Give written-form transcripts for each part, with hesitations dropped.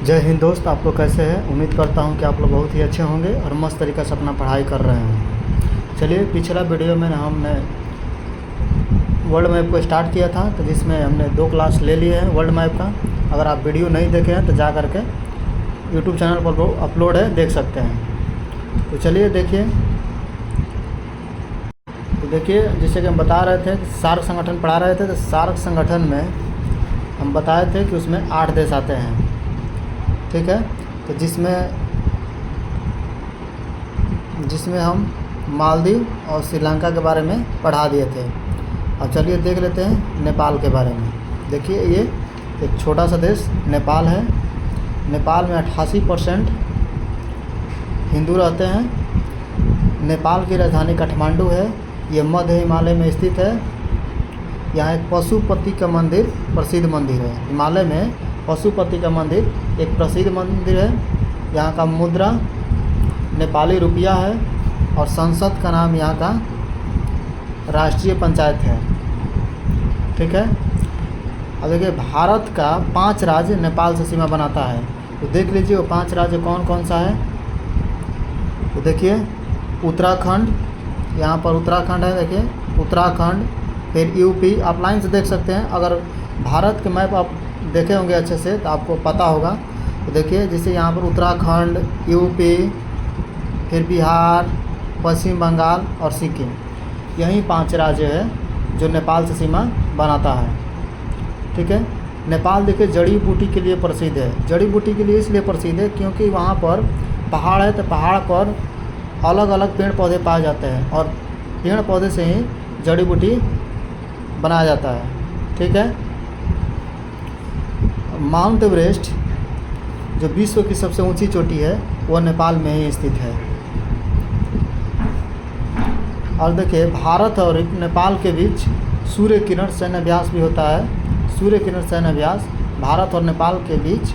जय हिंद दोस्त, आप लोग कैसे हैं। उम्मीद करता हूं कि आप लोग बहुत ही अच्छे होंगे और मस्त तरीक़े से अपना पढ़ाई कर रहे हैं। चलिए, पिछला वीडियो में हमने वर्ल्ड मैप को स्टार्ट किया था, तो जिसमें हमने 2 क्लास ले लिए हैं वर्ल्ड मैप का। अगर आप वीडियो नहीं देखे हैं तो जा कर के यूट्यूब चैनल पर अपलोड है, देख सकते हैं। तो चलिए देखिए। तो देखिए, जैसे कि हम बता रहे थे कि सार्क संगठन पढ़ा रहे थे, तो सार्क संगठन में हम बताए थे कि उसमें 8 देश आते हैं, ठीक है। तो जिसमें हम मालदीव और श्रीलंका के बारे में पढ़ा दिए थे। अब चलिए देख लेते हैं नेपाल के बारे में। देखिए, ये एक छोटा सा देश नेपाल है। नेपाल में 88% हिंदू रहते हैं। नेपाल की राजधानी काठमांडू है। ये मध्य हिमालय में स्थित है। यहाँ एक पशुपति का मंदिर प्रसिद्ध मंदिर है। हिमालय में पशुपति का मंदिर एक प्रसिद्ध मंदिर है। यहाँ का मुद्रा नेपाली रुपया है और संसद का नाम यहाँ का राष्ट्रीय पंचायत है, ठीक है। अब देखिए, भारत का 5 राज्य नेपाल से सीमा बनाता है। तो देख लीजिए वो 5 राज्य कौन कौन सा है। तो देखिए, उत्तराखंड, यहाँ पर उत्तराखंड है। देखिए उत्तराखंड, फिर यूपी। आप लाइन से देख सकते हैं। अगर भारत के मैप आप देखे होंगे अच्छे से तो आपको पता होगा। तो देखिए, जैसे यहाँ पर उत्तराखंड, यूपी, फिर बिहार, पश्चिम बंगाल और सिक्किम, यही 5 राज्य है जो नेपाल से सीमा बनाता है, ठीक है। नेपाल देखिए जड़ी बूटी के लिए प्रसिद्ध है। जड़ी बूटी के लिए इसलिए प्रसिद्ध है क्योंकि वहाँ पर पहाड़ है, तो पहाड़ पर अलग अलग पेड़ पौधे पाए जाते हैं और पेड़ पौधे से ही जड़ी बूटी बनाया जाता है, ठीक है। माउंट एवरेस्ट जो विश्व की सबसे ऊंची चोटी है, वह नेपाल में ही स्थित है। और देखिए, भारत और नेपाल के बीच सूर्य किरण सैन्य अभ्यास भी होता है। सूर्य किरण सैन्य अभ्यास भारत और नेपाल के बीच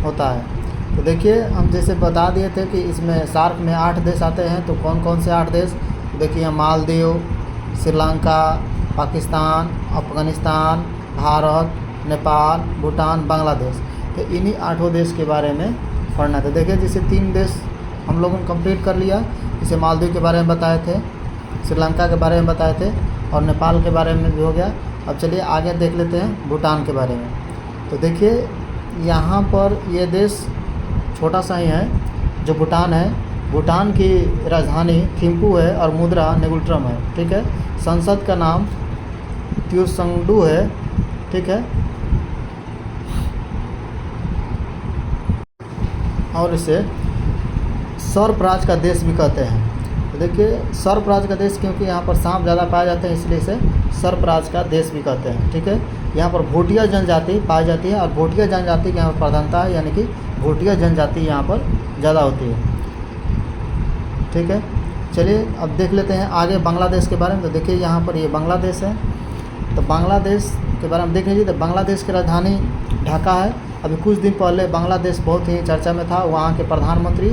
होता है। तो देखिए, हम जैसे बता दिए थे कि इसमें सार्क में 8 देश आते हैं। तो कौन कौन से 8 देश, तो देखिए मालदीव, श्रीलंका, पाकिस्तान, अफ़गानिस्तान, भारत, नेपाल, भूटान, बांग्लादेश। तो इन्हीं 8 देश के बारे में पढ़ना था। देखिए, जैसे 3 देश हम लोगों ने कंप्लीट कर लिया। जैसे मालदीव के बारे में बताए थे, श्रीलंका के बारे में बताए थे और नेपाल के बारे में भी हो गया। अब चलिए आगे देख लेते हैं भूटान के बारे में। तो देखिए, यहाँ पर ये देश छोटा सा ही है जो भूटान है। भूटान की राजधानी थिम्पू है और मुद्रा नेगुल्ट्रम है, ठीक है। संसद का नाम त्योसंगडू है, ठीक है। और इसे सर्पराज का देश भी कहते हैं। तो देखिए, सर्पराज का देश क्योंकि यहाँ पर सांप ज़्यादा पाए जाते हैं, इसलिए इसे सर्पराज का देश भी कहते हैं, ठीक है। यहाँ पर भोटिया जनजाति पाई जाती है और भोटिया जनजाति की यहाँ पर प्रधानता है, यानी कि भोटिया जनजाति यहाँ पर ज़्यादा होती है, ठीक है। चलिए अब देख लेते हैं आगे बांग्लादेश के बारे में। तो देखिए, यहाँ पर ये बांग्लादेश है। तो बांग्लादेश के बारे में देख लीजिए। तो बांग्लादेश की राजधानी ढाका है। अभी कुछ दिन पहले बांग्लादेश बहुत ही चर्चा में था। वहाँ के प्रधानमंत्री,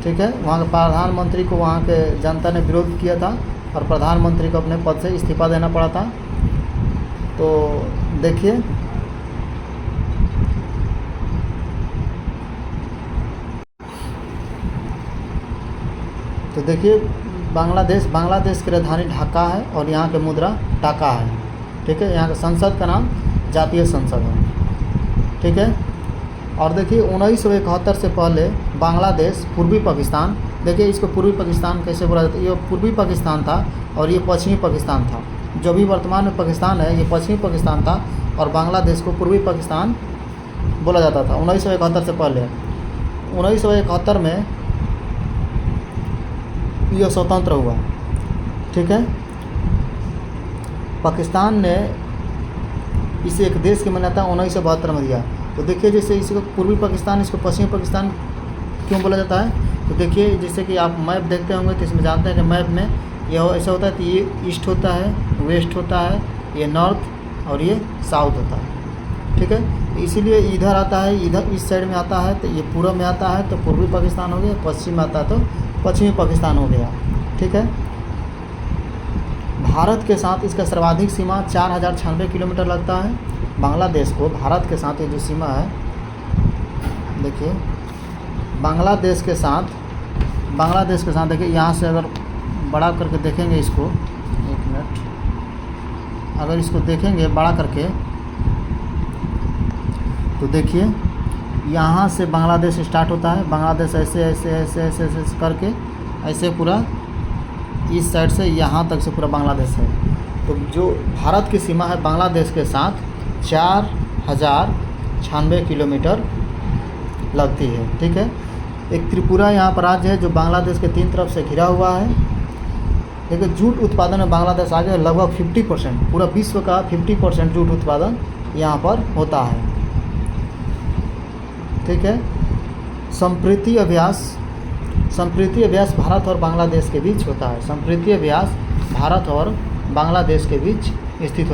ठीक है, वहाँ के प्रधानमंत्री को वहाँ के जनता ने विरोध किया था और प्रधानमंत्री को अपने पद से इस्तीफा देना पड़ा था। तो देखिए, बांग्लादेश की राजधानी ढाका है और यहाँ के मुद्रा टाका है, ठीक है। यहाँ के संसद का नाम जातीय संसद है, ठीक है। और देखिए, 1971 से पहले बांग्लादेश पूर्वी पाकिस्तान, देखिए इसको पूर्वी पाकिस्तान कैसे बोला जाता है। ये पूर्वी पाकिस्तान था और ये पश्चिमी पाकिस्तान था। जो भी वर्तमान में पाकिस्तान है, ये पश्चिमी पाकिस्तान था और बांग्लादेश को पूर्वी पाकिस्तान बोला जाता था 1971 से पहले। 1971 में यह स्वतंत्र हुआ, ठीक है। पाकिस्तान ने इसे एक देश की मान्यता 1972 में दिया। तो देखिए, जैसे इसको पूर्वी पाकिस्तान, इसको पश्चिमी पाकिस्तान क्यों बोला जाता है। तो देखिए, जैसे कि आप मैप देखते होंगे तो इसमें जानते हैं कि मैप में यह ऐसा होता है कि ये ईस्ट होता है, वेस्ट होता है, ये नॉर्थ और ये साउथ होता है, ठीक है। इसीलिए इधर आता है, इधर इस साइड में आता है तो ये पूर्व में आता है तो पूर्वी पाकिस्तान हो गया, पश्चिम में आता है तो पश्चिमी पाकिस्तान हो गया, ठीक है। भारत के साथ इसका सर्वाधिक सीमा 4096 किलोमीटर लगता है। बांग्लादेश को भारत के साथ ये जो सीमा है देखिए बांग्लादेश के साथ देखिए यहाँ से अगर बड़ा करके देखेंगे इसको, एक मिनट, अगर इसको देखेंगे बड़ा करके तो देखिए यहाँ से बांग्लादेश स्टार्ट होता है। बांग्लादेश ऐसे ऐसे ऐसे ऐसे ऐसे, ऐसे करके ऐसे पूरा इस साइड से यहाँ तक से पूरा बांग्लादेश है। तो जो भारत की सीमा है बांग्लादेश के साथ 4096 किलोमीटर लगती है। ठीक है। एक त्रिपुरा यहाँ पर राज्य है जो बांग्लादेश के 3 तरफ से घिरा हुआ है। देखिए जूट उत्पादन में बांग्लादेश आगे लगभग 50%, पूरा विश्व का 50% जूट उत्पादन यहाँ पर होता है। ठीक है। संप्रीति अभ्यास भारत और बांग्लादेश के बीच होता है। संप्रीति अभ्यास भारत और बांग्लादेश के बीच स्थित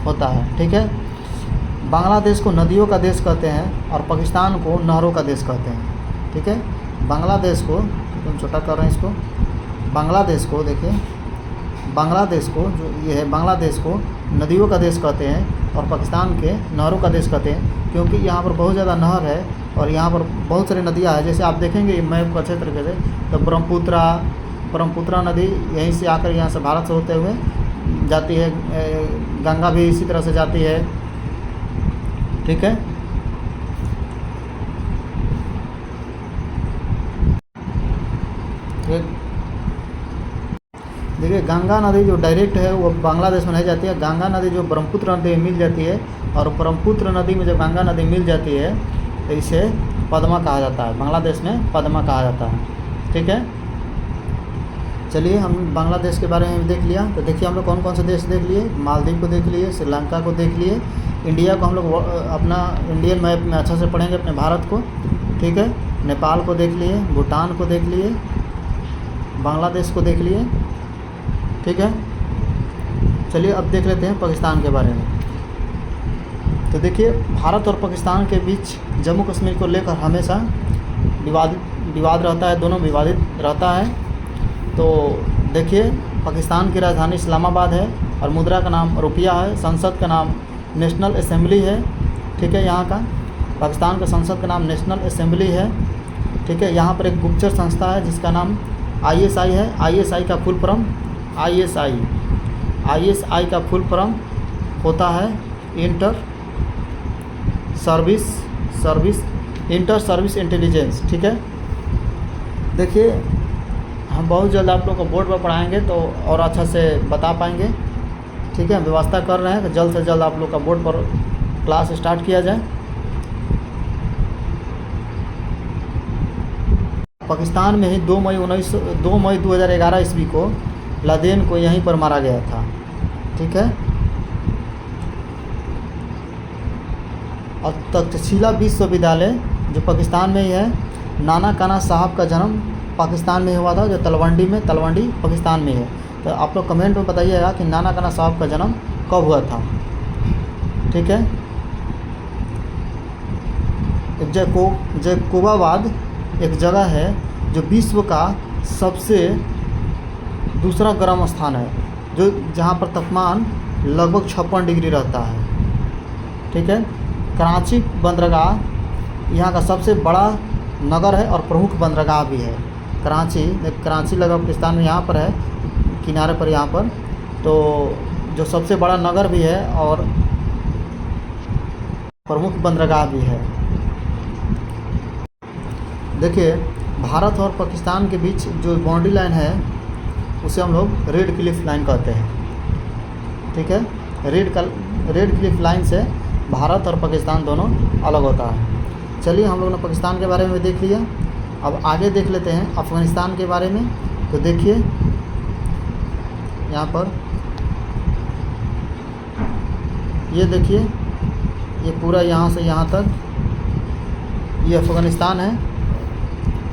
होता है। ठीक है। बांग्लादेश को नदियों का देश कहते हैं और पाकिस्तान को नहरों का देश कहते हैं। ठीक है। बांग्लादेश को, तुम छोटा कर रहे हैं इसको, बांग्लादेश को देखिए, बांग्लादेश को जो ये है, बांग्लादेश को नदियों का देश कहते हैं और पाकिस्तान के नहरों का देश कहते हैं, क्योंकि यहाँ पर बहुत ज़्यादा नहर है और यहाँ पर बहुत सारी नदियाँ हैं। जैसे आप देखेंगे मैप को अच्छे तरीके से, तो ब्रह्मपुत्रा नदी यहीं से आकर यहाँ से भारत से होते हुए जाती है। गंगा भी इसी तरह से जाती है। ठीक है। देखिए गंगा नदी जो डायरेक्ट है वो बांग्लादेश में नहीं जाती है। गंगा नदी जो ब्रह्मपुत्र नदी में मिल जाती है, और ब्रह्मपुत्र नदी में जब गंगा नदी मिल जाती है तो इसे पद्मा कहा जाता है। बांग्लादेश में पद्मा कहा जाता है। ठीक है। चलिए हम बांग्लादेश के बारे में देख लिया। तो देखिए हम लोग कौन कौन से देश देख लिए, मालदीव को देख लिए, श्रीलंका को देख लिए, इंडिया को हम लोग अपना इंडियन मैप में अच्छा से पढ़ेंगे अपने भारत को। ठीक है। नेपाल को देख लिए, भूटान को देख लिए, बांग्लादेश को देख लिए। ठीक है। चलिए अब देख लेते हैं पाकिस्तान के बारे में। तो देखिए भारत और पाकिस्तान के बीच जम्मू कश्मीर को लेकर हमेशा विवाद रहता है, दोनों विवादित रहता है। तो देखिए पाकिस्तान की राजधानी इस्लामाबाद है और मुद्रा का नाम रुपया है। संसद का नाम नेशनल असेंबली है। ठीक है। यहाँ का पाकिस्तान का संसद का नाम नेशनल असेंबली है। ठीक है। यहाँ पर एक गुप्तचर संस्था है जिसका नाम ISI है। ISI का फुल फॉर्म ISI का फुल फॉर्म होता है इंटर सर्विस इंटेलिजेंस। ठीक है। देखिए हम बहुत जल्द आप लोग को बोर्ड पर पढ़ाएंगे तो और अच्छा से बता पाएंगे। ठीक है। व्यवस्था कर रहे हैं कि जल्द से जल्द आप लोग का बोर्ड पर क्लास स्टार्ट किया जाए। पाकिस्तान में ही 2 मई 2011 ईस्वी को लादेन को यहीं पर मारा गया था। ठीक है। और तक्षशिला विश्वविद्यालय जो पाकिस्तान में ही है, नाना काना साहब का जन्म पाकिस्तान में हुआ था, जो तलवंडी पाकिस्तान में है। तो आप लोग कमेंट में बताइएगा कि नाना काना साहब का जन्म कब हुआ था। ठीक है। जैकोबाबाद एक जगह है जो विश्व का सबसे दूसरा गर्म स्थान है, जो जहाँ पर तापमान लगभग 56 डिग्री रहता है। ठीक है। कराची बंदरगाह यहाँ का सबसे बड़ा नगर है और प्रमुख बंदरगाह भी है। कराची लगभग पाकिस्तान में यहाँ पर है, किनारे पर यहाँ पर, तो जो सबसे बड़ा नगर भी है और प्रमुख बंदरगाह भी है। देखिए भारत और पाकिस्तान के बीच जो बाउंड्री लाइन है उसे हम लोग रेड क्लिफ लाइन कहते हैं। ठीक है। रेड क्लिफ लाइन से भारत और पाकिस्तान दोनों अलग होता है। चलिए हम लोग ने पाकिस्तान के बारे में देख लिया। अब आगे देख लेते हैं अफ़गानिस्तान के बारे में। तो देखिए यहाँ पर ये देखिए, ये पूरा यहाँ से यहाँ तक ये अफ़गानिस्तान है।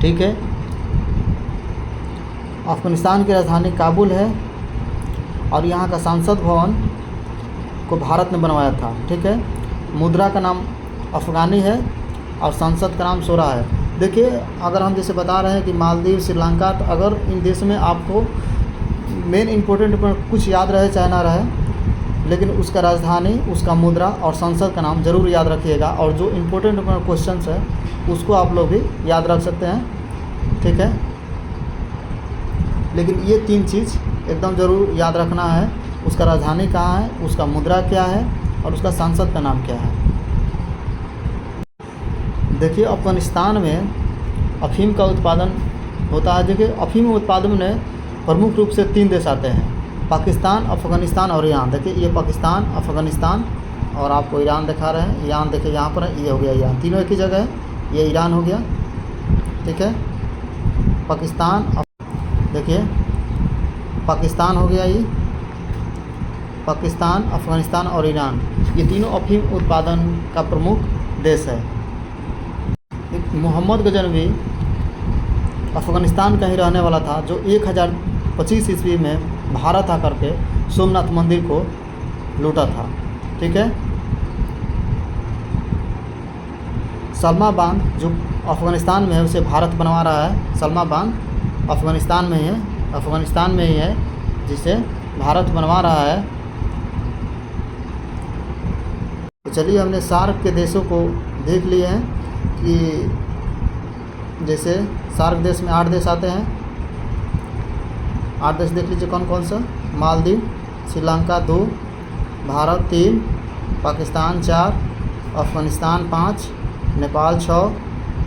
ठीक है। अफ़गानिस्तान की राजधानी काबुल है और यहाँ का संसद भवन को भारत ने बनवाया था। ठीक है। मुद्रा का नाम अफ़गानी है और संसद का नाम शोरा है। देखिए अगर हम जैसे बता रहे हैं कि मालदीव, श्रीलंका, तो अगर इन देश में आपको मेन इम्पोर्टेंट कुछ याद रहे चाहे ना रहे, लेकिन उसका राजधानी, उसका मुद्रा और संसद का नाम ज़रूर याद रखिएगा। और जो इम्पोर्टेंट क्वेश्चन है उसको आप लोग भी याद रख सकते हैं, ठीक है। लेकिन ये 3 चीज़ एकदम ज़रूर याद रखना है, उसका राजधानी कहाँ है, उसका मुद्रा क्या है और उसका सांसद का नाम क्या है। देखिए अफ़गानिस्तान में अफ़ीम का उत्पादन होता है। देखिए अफ़ीम उत्पादन में प्रमुख रूप से 3 देश आते हैं, पाकिस्तान, अफ़गानिस्तान और ईरान। देखिए ये पाकिस्तान, अफ़गानिस्तान और आपको ईरान दिखा रहे हैं। ईरान देखिए यहाँ पर है, ये हो गया ईरान, तीनों एक ही जगह है, ये ईरान हो गया, ठीक है। पाकिस्तान, देखिए पाकिस्तान हो गया, ये पाकिस्तान, अफ़गानिस्तान और ईरान, ये तीनों अफ़ीम उत्पादन का प्रमुख देश है। मोहम्मद गजनवी अफ़गानिस्तान का ही रहने वाला था, जो 1025 ईस्वी में भारत आकर के सोमनाथ मंदिर को लूटा था, ठीक है। सलमा बांध जो अफ़गानिस्तान में है उसे भारत बनवा रहा है। सलमा बांध अफ़गानिस्तान में ही है जिसे भारत बनवा रहा है। तो चलिए हमने सार्क के देशों को देख लिए हैं कि जैसे सार्क देश में 8 देश आते हैं। 8 देश देख लीजिए कौन कौन सा। मालदीव, श्रीलंका 2, भारत 3, पाकिस्तान 4, अफ़गानिस्तान 5, नेपाल 6,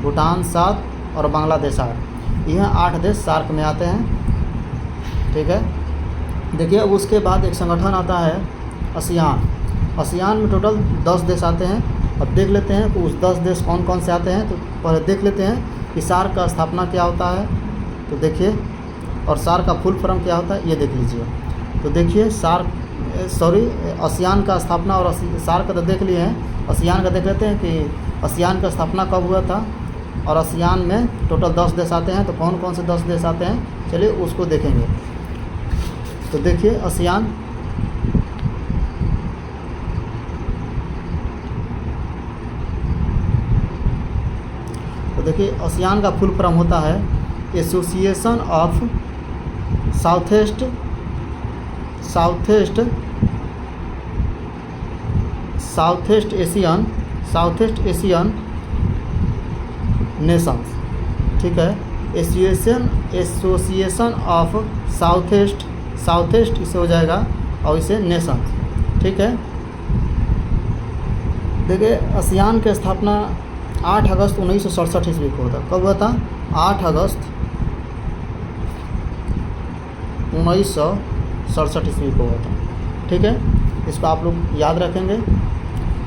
भूटान 7 और बांग्लादेश 8। यह 8 देश सार्क में आते हैं, ठीक है। देखिए अब उसके बाद एक संगठन आता है आसियान। आसियान में टोटल 10 देश आते हैं। अब देख लेते हैं कि उस 10 देश कौन कौन से आते हैं। तो पहले देख लेते हैं कि सार्क का स्थापना क्या होता है। तो देखिए, और सार्क का फुल फॉर्म क्या होता है ये देख लीजिए। तो देखिए आसियान का स्थापना और सार्क का तो देख लिए हैं, आसियान का देख लेते हैं कि आसियान का स्थापना कब हुआ था। और आसियान में टोटल 10 देश आते हैं। तो कौन कौन से 10 देश आते हैं चलिए उसको देखेंगे। तो देखिए आसियान, तो देखिए आसियान का फुल फॉर्म होता है association of south east Asian Nations, ठीक है। एसोसिएशन ऑफ साउथ ईस्ट इसे हो जाएगा और इसे नेशन, ठीक है। देखिए आसियान की स्थापना 8 अगस्त 1967 ईस्वी को होता। कब हुआ था? 8 अगस्त 1967 ईस्वी को हुआ था, ठीक है। इसको आप लोग याद रखेंगे।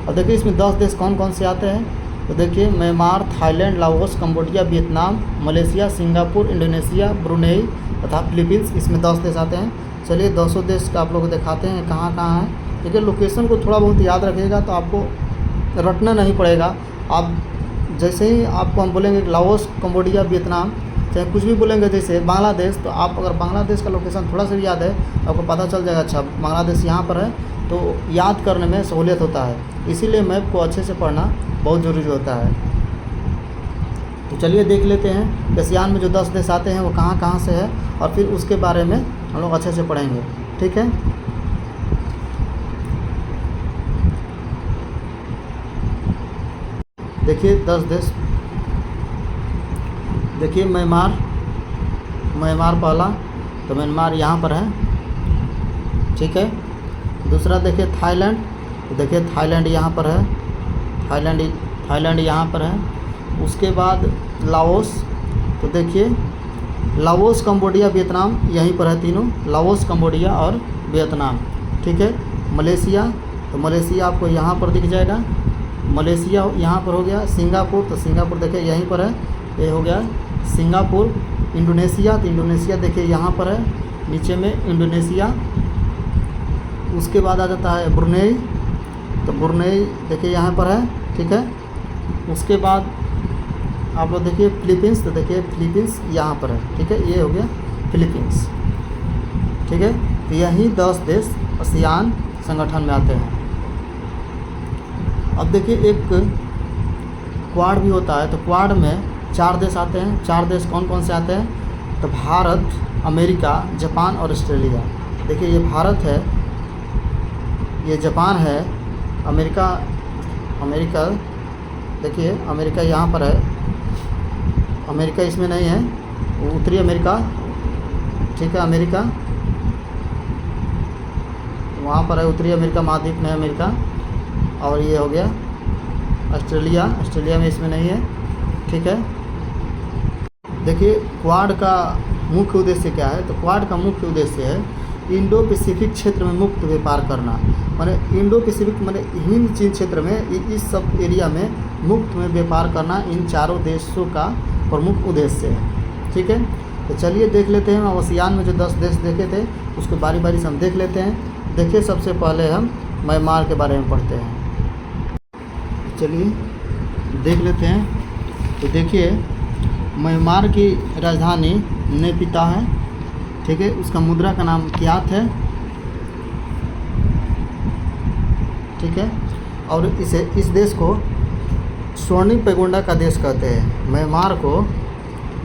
और देखिए इसमें 10 देश कौन कौन से आते हैं। तो देखिए Myanmar, Thailand, Laos, Cambodia, Vietnam, Malaysia, Singapore, Indonesia, Brunei तथा फिलीपींस, इसमें 10 देश आते हैं। चलिए 200 देश का आप लोग को दिखाते हैं कहाँ कहाँ है। देखिए लोकेशन को थोड़ा बहुत याद रखिएगा तो आपको रटना नहीं पड़ेगा। आप जैसे ही आपको हम बोलेंगे लाओस, कंबोडिया, वियतनाम, चाहे कुछ भी बोलेंगे जैसे बांग्लादेश, तो आप अगर बांग्लादेश का लोकेशन थोड़ा सा भी याद है तो आपको पता चल जाएगा अच्छा बांग्लादेश यहाँ पर है, तो याद करने में सहूलियत होता है। इसीलिए मैप को अच्छे से पढ़ना बहुत ज़रूरी होता है। तो चलिए देख लेते हैं आसियान में जो 10 देश आते हैं वो कहाँ कहाँ से है, और फिर उसके बारे में हम लोग अच्छे से पढ़ेंगे, ठीक है। देखिए 10 देश, देखिए म्यांमार पहला, तो म्यांमार यहाँ पर है, ठीक है। दूसरा देखिए थाईलैंड, तो देखिए थाईलैंड यहाँ पर है, थाईलैंड यहाँ पर है। उसके बाद लाओस, तो देखिए लाओस, कंबोडिया, वियतनाम यहीं पर है तीनों, लाओस, कंबोडिया और वियतनाम, ठीक है। मलेशिया, तो मलेशिया आपको यहाँ पर दिख जाएगा, मलेशिया यहाँ पर हो गया। सिंगापुर, तो सिंगापुर देखिए यहीं पर है, ये हो गया सिंगापुर। इंडोनेशिया, तो इंडोनेशिया देखिए यहाँ पर है नीचे में इंडोनेशिया। उसके बाद आ जाता है ब्रुनेई, तो ब्रुनेई देखिए यहाँ पर है, ठीक है। उसके बाद आप लोग देखिए फिलीपींस, तो देखिए फिलीपींस यहाँ पर है, ठीक है। ये हो गया फिलीपींस, ठीक है। तो यही 10 देश आसियान संगठन में आते हैं। अब देखिए एक क्वाड भी होता है, तो क्वाड में 4 देश आते हैं। 4 देश कौन कौन से आते हैं? तो भारत, अमेरिका, जापान और ऑस्ट्रेलिया। देखिए ये भारत है, ये जापान है, अमेरिका, अमेरिका देखिए अमेरिका यहाँ पर है, अमेरिका इसमें नहीं है, उत्तरी अमेरिका, ठीक है, अमेरिका वहाँ पर है, उत्तरी अमेरिका महाद्वीप में अमेरिका। और ये हो गया ऑस्ट्रेलिया, ऑस्ट्रेलिया में इसमें नहीं है, ठीक है। देखिए क्वाड का मुख्य उद्देश्य क्या है, तो क्वाड का मुख्य उद्देश्य है इंडो पैसिफिक क्षेत्र में मुक्त व्यापार करना। माने इंडो पैसिफिक माने हिंद चीन क्षेत्र में इस सब एरिया में मुक्त में व्यापार करना इन चारों देशों का प्रमुख उद्देश्य है, ठीक है। तो चलिए देख लेते हैं, हम आसियान में जो 10 देश देखे थे उसको बारी बारी से हम देख लेते हैं। देखिए सबसे पहले हम म्यांमार के बारे में पढ़ते हैं, चलिए देख लेते हैं। तो देखिए म्यांमार की राजधानी नेपिता है, ठीक है, उसका मुद्रा का नाम क्यात है, ठीक है। और इस देश को स्वर्णिम पैगोंडा का देश कहते हैं।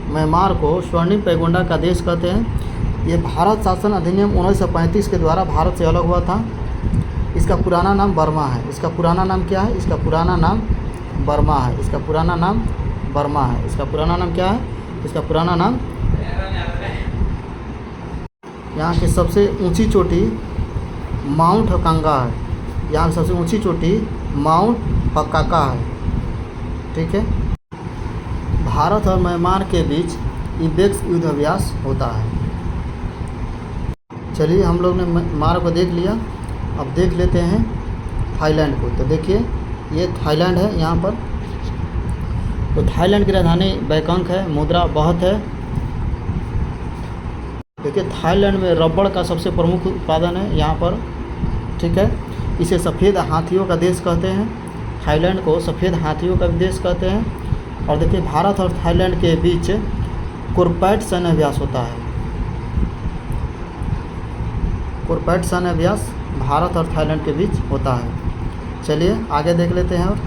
म्यांमार को स्वर्णिम पैगोंडा का देश कहते हैं। ये भारत शासन अधिनियम 1935 के द्वारा भारत से अलग हुआ था। इसका पुराना नाम बर्मा है। इसका पुराना नाम क्या है? इसका पुराना नाम बर्मा है। इसका पुराना नाम बर्मा है। इसका पुराना नाम क्या है? इसका पुराना नाम। यहाँ की सबसे ऊंची चोटी माउंट हकांगा है। यहाँ की सबसे ऊंची चोटी माउंट हकाका है, ठीक है। भारत और म्यांमार के बीच इबेक्स युद्ध अभ्यास होता है। चलिए हम लोग ने म्यांमार को देख लिया, अब देख लेते हैं थाईलैंड को। तो देखिए ये थाईलैंड है यहाँ पर। तो थाईलैंड की राजधानी बैंकॉक है, मुद्रा बहुत है। देखिए थाईलैंड में रबड़ का सबसे प्रमुख उत्पादन है यहाँ पर, ठीक है। इसे सफ़ेद हाथियों का देश कहते हैं। थाईलैंड को सफ़ेद हाथियों का देश कहते हैं। और देखिए भारत और थाईलैंड के बीच कोरपैट सैन्य अभ्यास होता है। कोरपैट सैन्य अभ्यास भारत और थाईलैंड के बीच होता है। चलिए आगे देख लेते हैं। और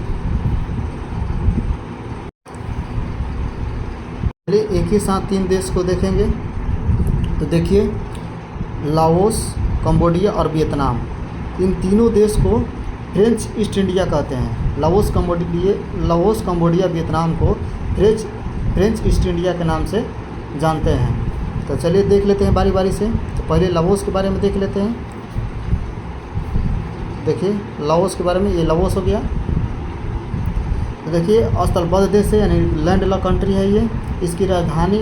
चलिए एक ही साथ 3 देश को देखेंगे। तो देखिए लाओस, कंबोडिया और वियतनाम, इन तीनों देश को फ्रेंच ईस्ट इंडिया कहते हैं। लाओस, कंबोडिया, वियतनाम को फ्रेंच ईस्ट इंडिया के नाम से जानते हैं। तो चलिए देख लेते हैं बारी बारी से। तो पहले लाओस के बारे में देख लेते हैं। देखिए लाओस के बारे में, ये लाओस हो गया। तो देखिए स्थलबद्ध देश है, यानी लैंड लॉक कंट्री है ये। इसकी राजधानी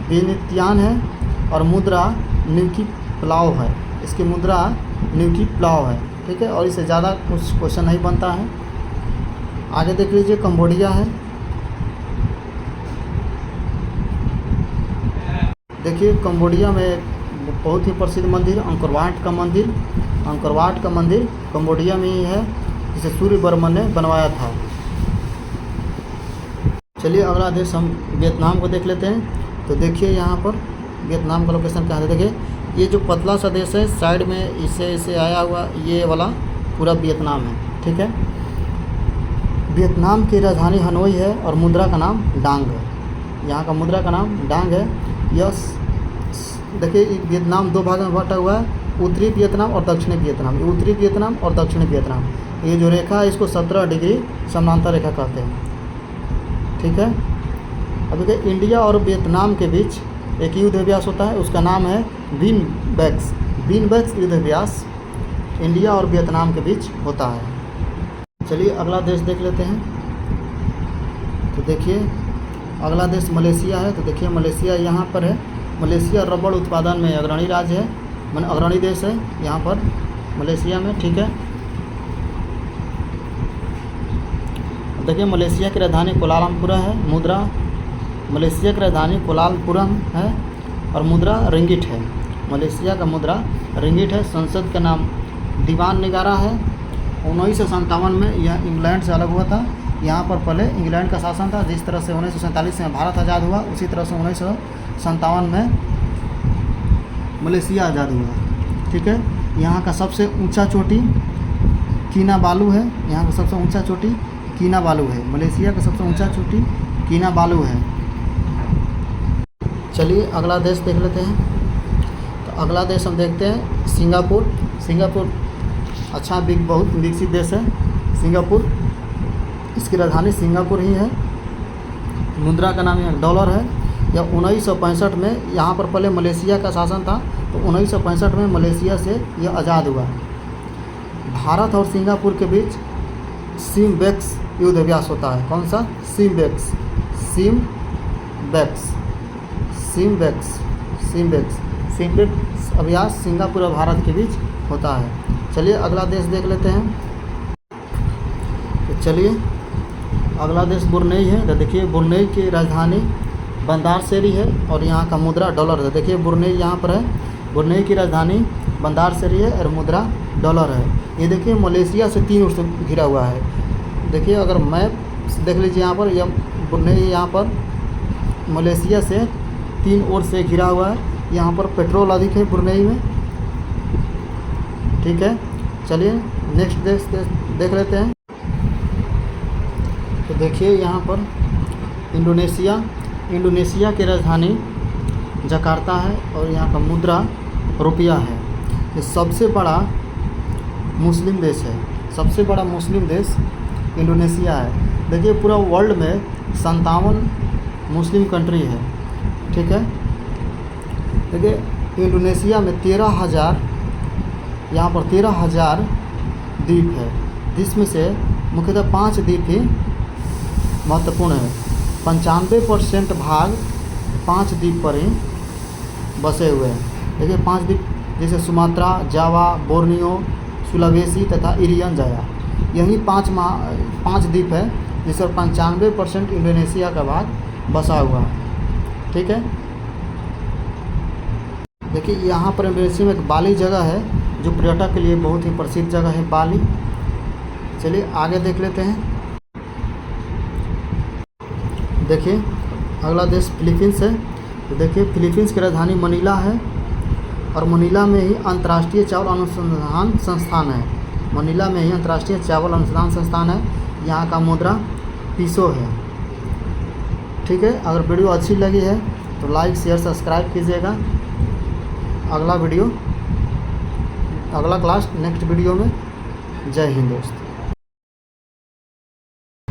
वियतियान है और मुद्रा न्यूकी प्लाव है। इसकी मुद्रा न्यूकी प्लाव है, ठीक है। और इससे ज़्यादा कुछ क्वेश्चन नहीं बनता है। आगे देख लीजिए कंबोडिया है। देखिए कंबोडिया में बहुत ही प्रसिद्ध मंदिर अंकोरवाट का मंदिर कंबोडिया में ही है, जिसे सूर्यवर्मन ने बनवाया था। चलिए अगला देश हम वियतनाम को देख लेते हैं। तो देखिए यहाँ पर वियतनाम का लोकेशन कहाँ है। देखिए ये जो पतला सा देश है साइड में इसे आया हुआ, ये वाला पूरा वियतनाम है, ठीक है। वियतनाम की राजधानी हनोई है और मुद्रा का नाम डांग है। यहाँ का मुद्रा का नाम डांग है। यस देखिए वियतनाम 2 भाग में बटा हुआ है, उत्तरी वियतनाम और दक्षिणी वियतनाम। उत्तरी वियतनाम और दक्षिणी वियतनाम, ये जो रेखा है इसको 17 डिग्री समानांतर रेखा कहते हैं, ठीक है। अब देखिए इंडिया और वियतनाम के बीच एक युद्ध अभ्यास होता है, उसका नाम है बीन बैक्स युद्ध अभ्यास इंडिया और वियतनाम के बीच होता है। चलिए अगला देश देख लेते हैं। तो देखिए अगला देश मलेशिया है। तो देखिए मलेशिया यहाँ पर है। मलेशिया रबड़ उत्पादन में अग्रणी राज्य है, माने अग्रणी देश है यहाँ पर मलेशिया में, ठीक है। देखिए मलेशिया की राजधानी कोलालमपुर है। मुद्रा मलेशिया की राजधानी कोलालमपुरम है और मुद्रा रिंगिट है। मलेशिया का मुद्रा रिंगिट है। संसद का नाम दीवान निगारा है। 1957 में यह इंग्लैंड से अलग हुआ था। यहाँ पर पहले इंग्लैंड का शासन था। जिस तरह से 1947 में भारत आज़ाद हुआ, उसी तरह से 1957 में मलेशिया आज़ाद हुआ, ठीक है। यहाँ का सबसे ऊंचा चोटी किनाबालू है। यहाँ का सबसे ऊंचा चोटी किनाबालू है। मलेशिया का सबसे ऊंचा चोटी किनाबालू है। चलिए अगला देश देख लेते हैं। तो अगला देश हम देखते हैं सिंगापुर। अच्छा बहुत विकसित देश है सिंगापुर। इसकी राजधानी सिंगापुर ही है। मुद्रा का नाम यहाँ डॉलर है। यह 1965 में, यहाँ पर पहले मलेशिया का शासन था, तो 1965 में मलेशिया से यह आज़ाद हुआ। भारत और सिंगापुर के बीच सिमबेक्स युद्ध अभ्यास होता है। कौन सा? सिमबेक्स अभ्यास सिंगापुर और भारत के बीच होता है। चलिए अगला देश देख लेते हैं। तो चलिए अगला देश ब्रुनेई है। तो देखिए ब्रुनेई की राजधानी बंदार सेरी है और यहाँ का मुद्रा डॉलर है। देखिए ब्रुनेई यहाँ पर है। ब्रुनेई की राजधानी बंदार सेरी है और मुद्रा डॉलर है। ये देखिए मलेशिया से 3 ओर से घिरा हुआ है। देखिए अगर मैप देख लीजिए, यहाँ पर यह ब्रुनेई यहाँ पर मलेशिया से 3 ओर से घिरा हुआ है। यहाँ पर पेट्रोल अधिक है ब्रुनेई में। ठीक है, चलिए नेक्स्ट देश देख लेते हैं। तो देखिए यहाँ पर इंडोनेशिया की राजधानी जकार्ता है और यहाँ का मुद्रा रुपया है। ये सबसे बड़ा मुस्लिम देश है। सबसे बड़ा मुस्लिम देश इंडोनेशिया है। देखिए पूरा वर्ल्ड में 57 मुस्लिम कंट्री है। ठीक है, देखिए इंडोनेशिया में 13,000, यहाँ पर 13,000 द्वीप है, जिसमें से मुख्यतः 5 द्वीप ही महत्वपूर्ण है। 95% भाग 5 द्वीप पर ही बसे हुए हैं। देखिए 5 द्वीप जैसे सुमात्रा, जावा, बोर्नियो, सुलावेसी तथा इरियन जाया, यही 5 द्वीप है, जिस पर 95% इंडोनेशिया का भाग बसा हुआ है। ठीक है, देखिए यहाँ पर इंडोनेशिया में एक बाली जगह है जो पर्यटक के लिए बहुत ही प्रसिद्ध जगह है, बाली। चलिए आगे देख लेते हैं। देखिए अगला देश फिलीपींस है। तो देखिए फिलीपींस की राजधानी मनीला है और मनीला में ही अंतर्राष्ट्रीय चावल अनुसंधान संस्थान है। मनीला में ही अंतर्राष्ट्रीय चावल अनुसंधान संस्थान है। यहाँ का मुद्रा पीसो है। ठीक है, अगर वीडियो अच्छी लगी है तो लाइक शेयर सब्सक्राइब कीजिएगा। अगला क्लास नेक्स्ट वीडियो में। जय हिंद दोस्त।